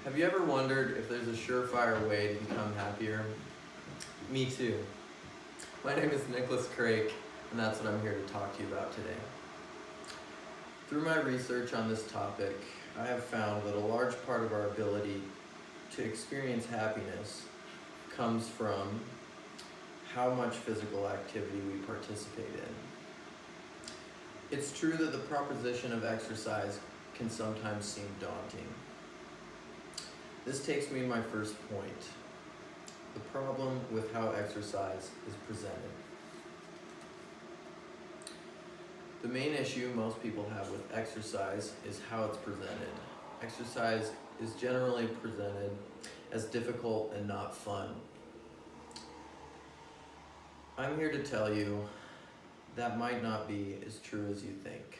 Have you ever wondered if there's a surefire way to become happier? Me too. My name is Nicholas Craik, and that's what I'm here to talk to you about today. Through my research on this topic, I have found that a large part of our ability to experience happiness comes from how much physical activity we participate in. It's true that the proposition of exercise can sometimes seem daunting. This takes me to my first point, the problem with how exercise is presented. The main issue most people have with exercise is how it's presented. Exercise is generally presented as difficult and not fun. I'm here to tell you that might not be as true as you think.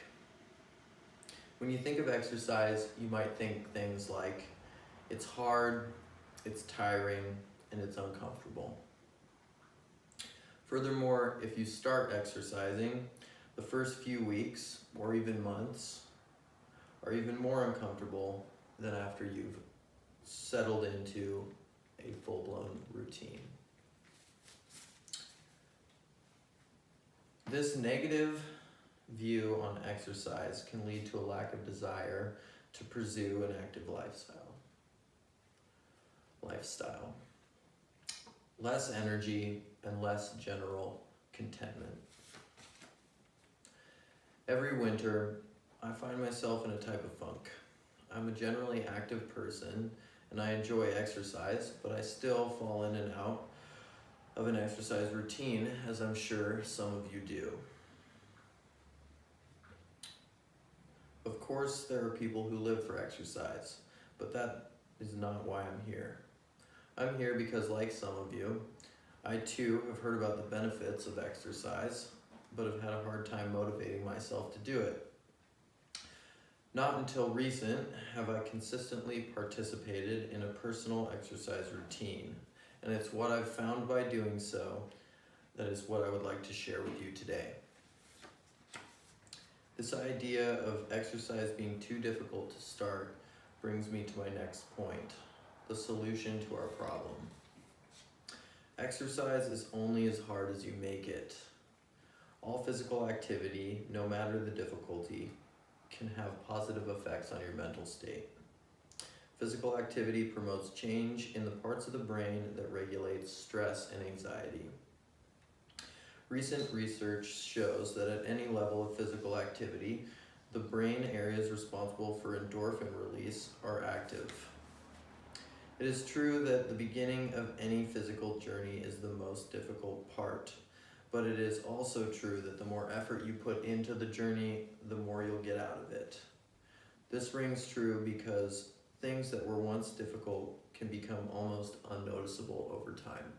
When you think of exercise, you might think things like, it's hard, it's tiring, and it's uncomfortable. Furthermore, if you start exercising, the first few weeks or even months are even more uncomfortable than after you've settled into a full-blown routine. This negative view on exercise can lead to a lack of desire to pursue an active lifestyle. Less energy and less general contentment. Every winter, I find myself in a type of funk. I'm a generally active person and I enjoy exercise, but I still fall in and out of an exercise routine, as I'm sure some of you do. Of course, there are people who live for exercise, but that is not why I'm here. I'm here because, like some of you, I too have heard about the benefits of exercise, but have had a hard time motivating myself to do it. Not until recent have I consistently participated in a personal exercise routine, and it's what I've found by doing so that is what I would like to share with you today. This idea of exercise being too difficult to start brings me to my next point, the solution to our problem. Exercise is only as hard as you make it. All physical activity, no matter the difficulty, can have positive effects on your mental state. Physical activity promotes change in the parts of the brain that regulates stress and anxiety. Recent research shows that at any level of physical activity, the brain areas responsible for endorphin release are active. It is true that the beginning of any physical journey is the most difficult part, but it is also true that the more effort you put into the journey, the more you'll get out of it. This rings true because things that were once difficult can become almost unnoticeable over time.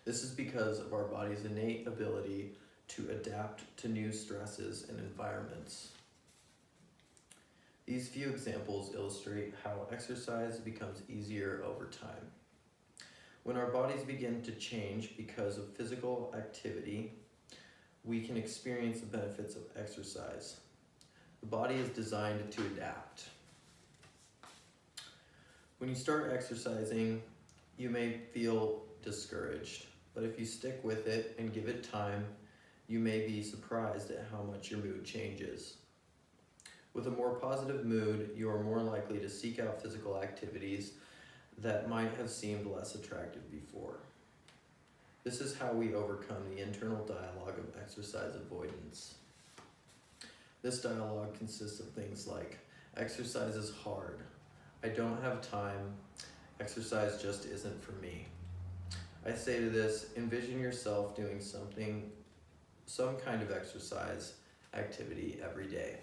This is because of our body's innate ability to adapt to new stresses and environments. These few examples illustrate how exercise becomes easier over time. When our bodies begin to change because of physical activity, we can experience the benefits of exercise. The body is designed to adapt. When you start exercising, you may feel discouraged, but if you stick with it and give it time, you may be surprised at how much your mood changes. With a more positive mood, you are more likely to seek out physical activities that might have seemed less attractive before. This is how we overcome the internal dialogue of exercise avoidance. This dialogue consists of things like, exercise is hard, I don't have time, exercise just isn't for me. I say to this, envision yourself doing some kind of exercise activity every day.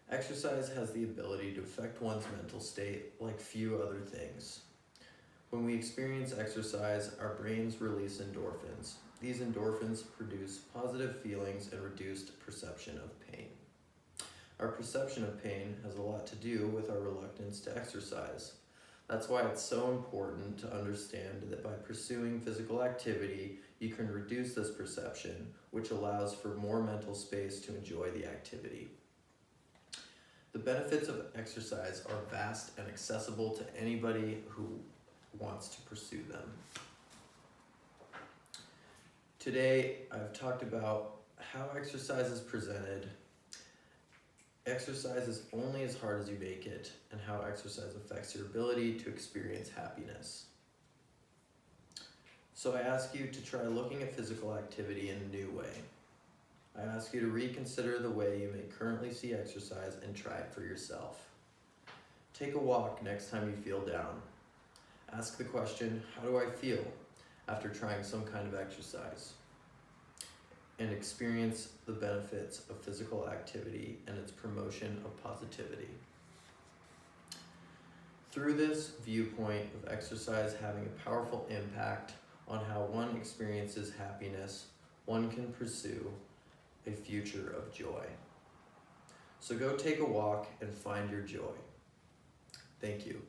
Exercise has the ability to affect one's mental state like few other things. When we experience exercise, our brains release endorphins. These endorphins produce positive feelings and reduced perception of pain. Our perception of pain has a lot to do with our reluctance to exercise. That's why it's so important to understand that by pursuing physical activity, you can reduce this perception, which allows for more mental space to enjoy the activity. The benefits of exercise are vast and accessible to anybody who wants to pursue them. Today, I've talked about how exercise is presented. Exercise is only as hard as you make it, and how exercise affects your ability to experience happiness. So I ask you to try looking at physical activity in a new way. I ask you to reconsider the way you may currently see exercise and try it for yourself. Take a walk next time you feel down. Ask the question, how do I feel after trying some kind of exercise? And experience the benefits of physical activity and its promotion of positivity. Through this viewpoint of exercise having a powerful impact on how one experiences happiness, one can pursue a future of joy. So go take a walk and find your joy. Thank you.